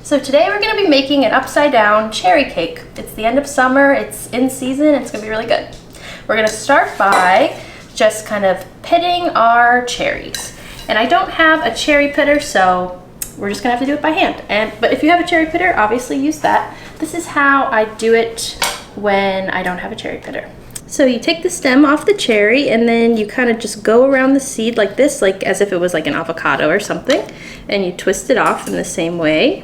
So today we're going to be making an upside down cherry cake. It's the end of summer, it's in season, it's going to be really good. We're going to start by just kind of pitting our cherries. And I don't have a cherry pitter, so we're just going to have to do it by hand. But if you have a cherry pitter, obviously use that. This is how I do it when I don't have a cherry pitter. So you take the stem off the cherry and then you kind of just go around the seed like this, like as if it was like an avocado or something, and you twist it off in the same way,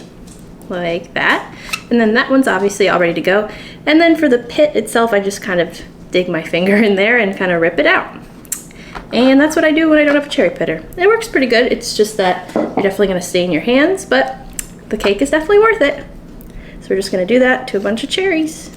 like that. And then that one's obviously all ready to go. And then for the pit itself, I just kind of dig my finger in there and kind of rip it out. And that's what I do when I don't have a cherry pitter. It works pretty good. It's just that you're definitely going to stain your hands, but the cake is definitely worth it. So we're just going to do that to a bunch of cherries.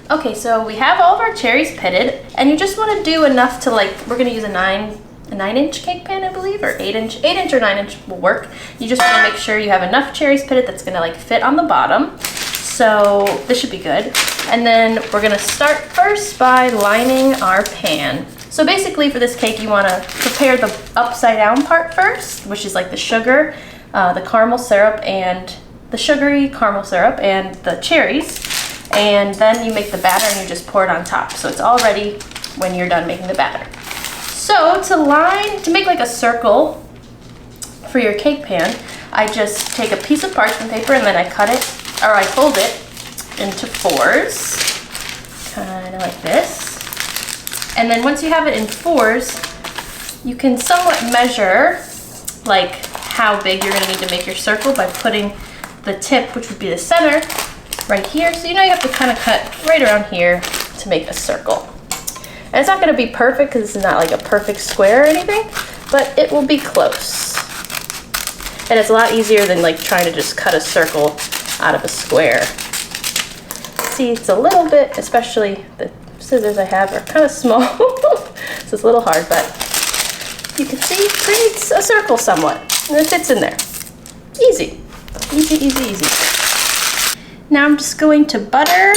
Okay, so we have all of our cherries pitted, and you just want to do enough to, like, we're going to use a 9-inch cake pan, I believe, or 8-inch or 9-inch will work. You just want to make sure you have enough cherries pitted that's going to like fit on the bottom. So this should be good. And then we're going to start first by lining our pan. So basically for this cake, you want to prepare the upside down part first, which is like the sugar, the caramel syrup, and the sugary caramel syrup and the cherries. And then you make the batter and you just pour it on top. So it's all ready when you're done making the batter. So to make like a circle for your cake pan, I just take a piece of parchment paper and then I fold it into fours, kind of like this. And then once you have it in fours, you can somewhat measure like how big you're gonna need to make your circle by putting the tip, which would be the center, right here. So you know you have to kind of cut right around here to make a circle. And it's not going to be perfect because it's not like a perfect square or anything, but it will be close. And it's a lot easier than like trying to just cut a circle out of a square. See, it's a little bit, especially the scissors I have are kind of small, so it's a little hard, but you can see it creates a circle somewhat, and it fits in there. Easy, easy, easy, easy. Now I'm just going to butter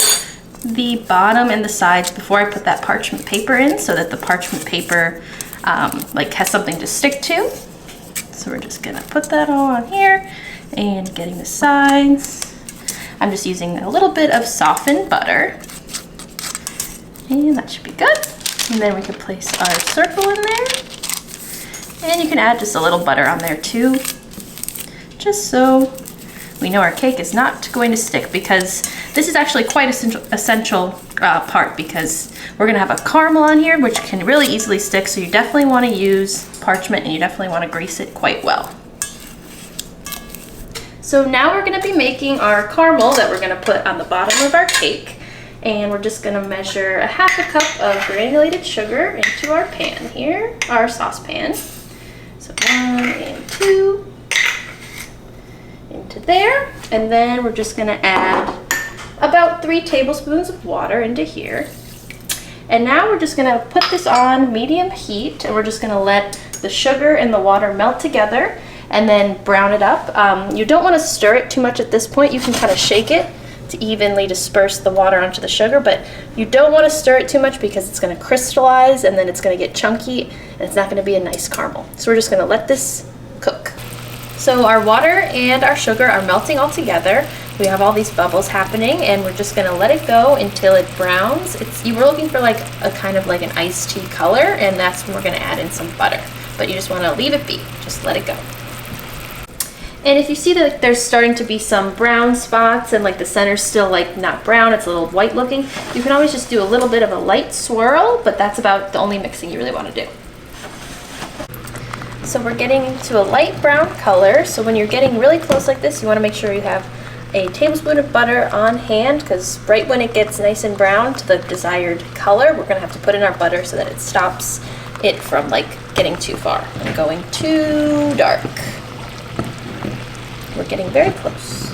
the bottom and the sides before I put that parchment paper in, so that the parchment paper like has something to stick to. So we're just gonna put that all on here and getting the sides. I'm just using a little bit of softened butter, and that should be good. And then we can place our circle in there, and you can add just a little butter on there too, just so we know our cake is not going to stick, because this is actually quite essential part, because we're gonna have a caramel on here which can really easily stick, so you definitely want to use parchment and you definitely want to grease it quite well. So now we're gonna be making our caramel that we're gonna put on the bottom of our cake, and we're just gonna measure a half a cup of granulated sugar into our pan here, our saucepan. So 1 and 2. Into there, and then we're just going to add about 3 tablespoons of water into here. And now we're just going to put this on medium heat, and we're just going to let the sugar and the water melt together and then brown it up. You don't want to stir it too much at this point. You can kind of shake it to evenly disperse the water onto the sugar, but you don't want to stir it too much because it's going to crystallize and then it's going to get chunky and it's not going to be a nice caramel. So we're just going to let this cook. So our water and our sugar are melting all together. We have all these bubbles happening, and we're just gonna let it go until it browns. You were looking for like a kind of like an iced tea color, and that's when we're gonna add in some butter. But you just wanna leave it be, just let it go. And if you see that there's starting to be some brown spots and like the center's still like not brown, it's a little white looking, you can always just do a little bit of a light swirl, but that's about the only mixing you really wanna do. So we're getting into a light brown color. So when you're getting really close like this, you want to make sure you have a tablespoon of butter on hand, because right when it gets nice and brown to the desired color, we're going to have to put in our butter so that it stops it from like getting too far and going too dark. We're getting very close.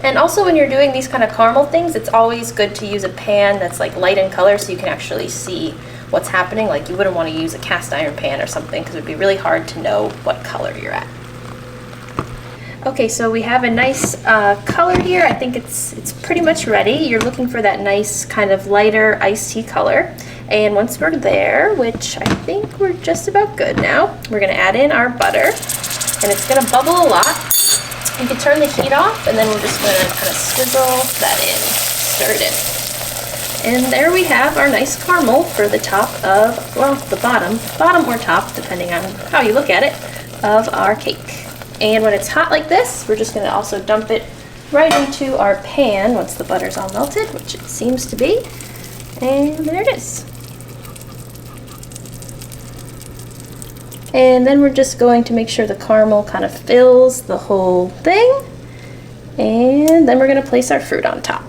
And also when you're doing these kind of caramel things, it's always good to use a pan that's like light in color so you can actually see what's happening. Like you wouldn't want to use a cast iron pan or something because it would be really hard to know what color you're at. Okay, so we have a nice color here. I think it's pretty much ready. You're looking for that nice kind of lighter iced tea color. And once we're there, which I think we're just about good now, we're gonna add in our butter, and it's gonna bubble a lot. You can turn the heat off, and then we're just gonna kind of swizzle that in, stir it in. And there we have our nice caramel for the top of, well, the bottom or top, depending on how you look at it, of our cake. And when it's hot like this, we're just gonna also dump it right into our pan once the butter's all melted, which it seems to be. And there it is. And then we're just going to make sure the caramel kind of fills the whole thing. And then we're gonna place our fruit on top.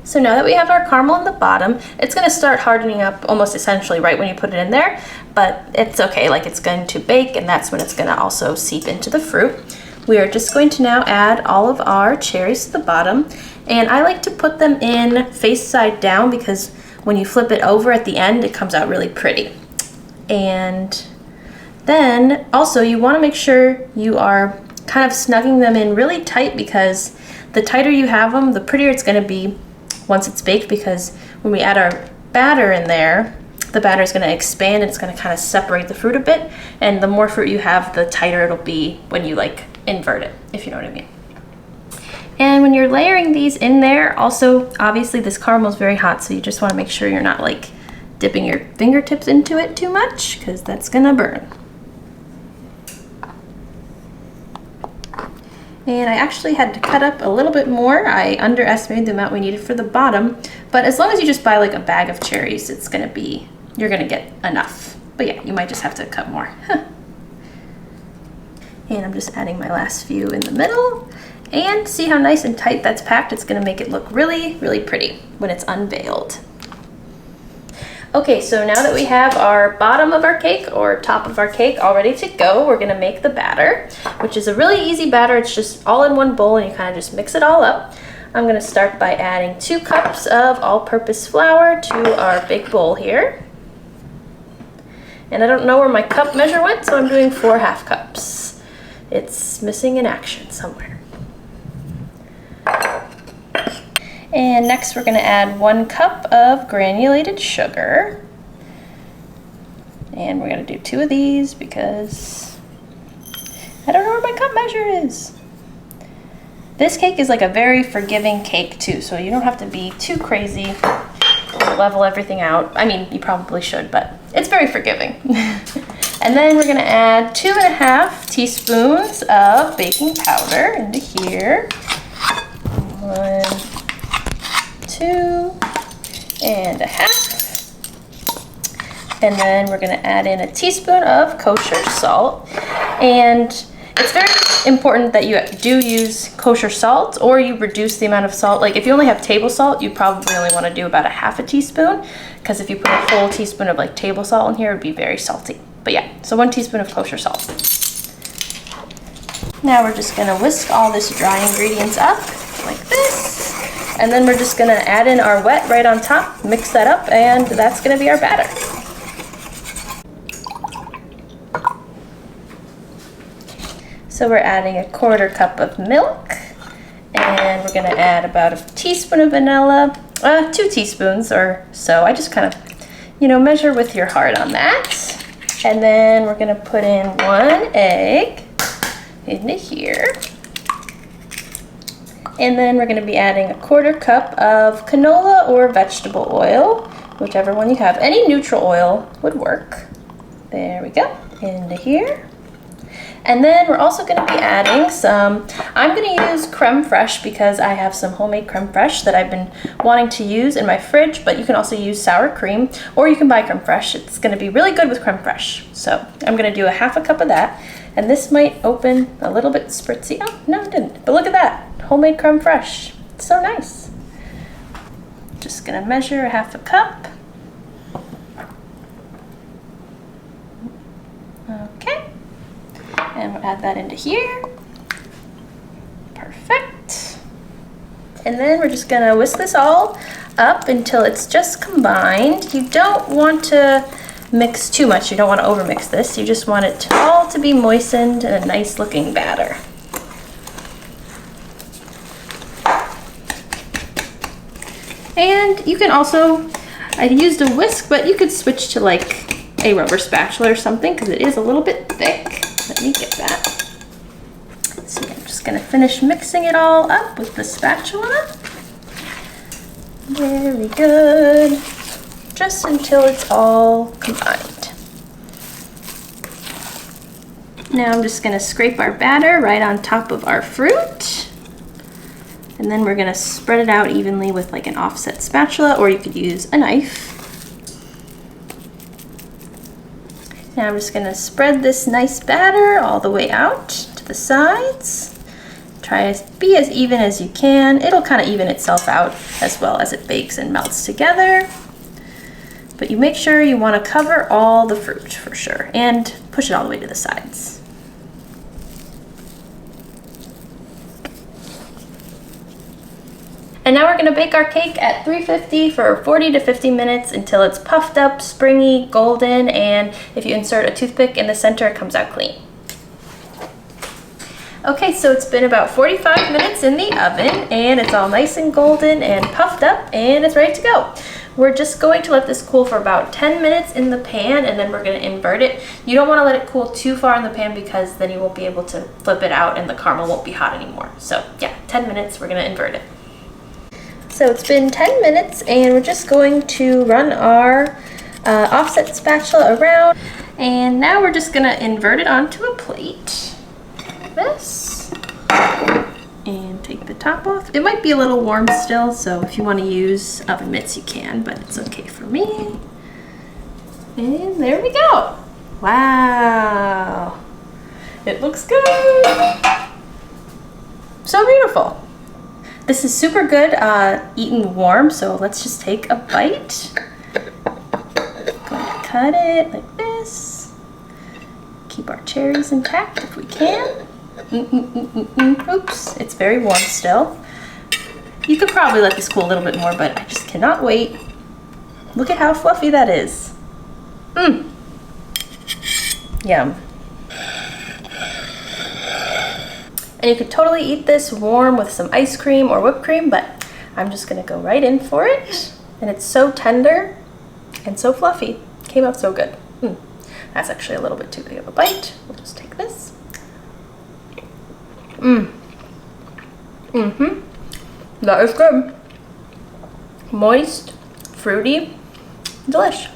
So now that we have our caramel on the bottom, it's gonna start hardening up almost essentially right when you put it in there, but it's okay, like it's going to bake, and that's when it's gonna also seep into the fruit. We are just going to now add all of our cherries to the bottom, and I like to put them in face side down because when you flip it over at the end, it comes out really pretty. And then also you wanna make sure you are kind of snugging them in really tight, because the tighter you have them, the prettier it's gonna be once it's baked, because when we add our batter in there, the batter is going to expand and it's going to kind of separate the fruit a bit, and the more fruit you have, the tighter it'll be when you like invert it, if you know what I mean. And when you're layering these in there, also obviously this caramel is very hot, so you just want to make sure you're not like dipping your fingertips into it too much, because that's gonna burn. And I actually had to cut up a little bit more. I underestimated the amount we needed for the bottom, but as long as you just buy like a bag of cherries, it's gonna be, you're gonna get enough. But yeah, you might just have to cut more. And I'm just adding my last few in the middle. And see how nice and tight that's packed? It's gonna make it look really, really pretty when it's unveiled. Okay, so now that we have our bottom of our cake or top of our cake all ready to go, we're gonna make the batter, which is a really easy batter. It's just all in one bowl and you kind of just mix it all up. I'm gonna start by adding 2 cups of all-purpose flour to our big bowl here. And I don't know where my cup measure went, so I'm doing 4 half cups. It's missing in action somewhere. And next we're going to add 1 cup of granulated sugar. And we're going to do 2 of these because I don't know where my cup measure is. This cake is like a very forgiving cake too, so you don't have to be too crazy or level everything out. I mean, you probably should, but it's very forgiving. And then we're going to add 2½ teaspoons of baking powder into here. 1, 2½ and then we're going to add in a teaspoon of kosher salt. And it's very important that you do use kosher salt, or you reduce the amount of salt. Like if you only have table salt, you probably only want to do about 1/2 teaspoon, because if you put a full teaspoon of like table salt in here, it would be very salty. But yeah, so 1 teaspoon of kosher salt. Now we're just going to whisk all this dry ingredients up like this. And then we're just gonna add in our wet right on top, mix that up, and that's gonna be our batter. So we're adding 1/4 cup of milk, and we're gonna add about 1 teaspoon of vanilla, 2 teaspoons or so. I just kind of, measure with your heart on that. And then we're gonna put in 1 egg into here. And then we're going to be adding 1/4 cup of canola or vegetable oil, whichever one you have. Any neutral oil would work. There we go, into here. And then we're also going to be adding some, I'm going to use creme fraiche because I have some homemade creme fraiche that I've been wanting to use in my fridge, but you can also use sour cream, or you can buy creme fraiche. It's going to be really good with creme fraiche. So I'm going to do 1/2 cup of that. And this might open a little bit spritzy. Oh, no, it didn't. But look at that. Homemade creme fraiche. It's so nice. Just gonna measure 1/2 cup. Okay. And we'll add that into here. Perfect. And then we're just gonna whisk this all up until it's just combined. You don't want to mix too much. You don't want to overmix this. You just want it all to be moistened and a nice looking batter. And you can also I used a whisk, but you could switch to like a rubber spatula or something because it is a little bit thick. Let me get that. So I'm just gonna finish mixing it all up with the spatula. Very good. Just until it's all combined. Now I'm just gonna scrape our batter right on top of our fruit. And then we're gonna spread it out evenly with like an offset spatula, or you could use a knife. Now I'm just gonna spread this nice batter all the way out to the sides. Try to be as even as you can. It'll kind of even itself out as well as it bakes and melts together. But you make sure you want to cover all the fruit for sure and push it all the way to the sides. And now we're going to bake our cake at 350 for 40 to 50 minutes until it's puffed up, springy, golden, and if you insert a toothpick in the center, it comes out clean. Okay, so it's been about 45 minutes in the oven and it's all nice and golden and puffed up and it's ready to go. We're just going to let this cool for about 10 minutes in the pan and then we're going to invert it. You don't want to let it cool too far in the pan because then you won't be able to flip it out and the caramel won't be hot anymore. So yeah, 10 minutes, we're going to invert it. So it's been 10 minutes and we're just going to run our offset spatula around. And now we're just going to invert it onto a plate. This and take the top off. It might be a little warm still, so if you want to use oven mitts you can, but it's okay for me. And there we go. Wow, it looks good. So beautiful. This is super good eaten warm, so let's just take a bite. Going to cut it like this. Keep our cherries intact if we can. Oops, it's very warm still. You could probably let this cool a little bit more, but I just cannot wait. Look at how fluffy that is. Yum. And you could totally eat this warm with some ice cream or whipped cream, but I'm just gonna go right in for it. And it's so tender and so fluffy. Came out so good. That's actually a little bit too big of a bite. We'll just take this. That is good. Moist, fruity, delish.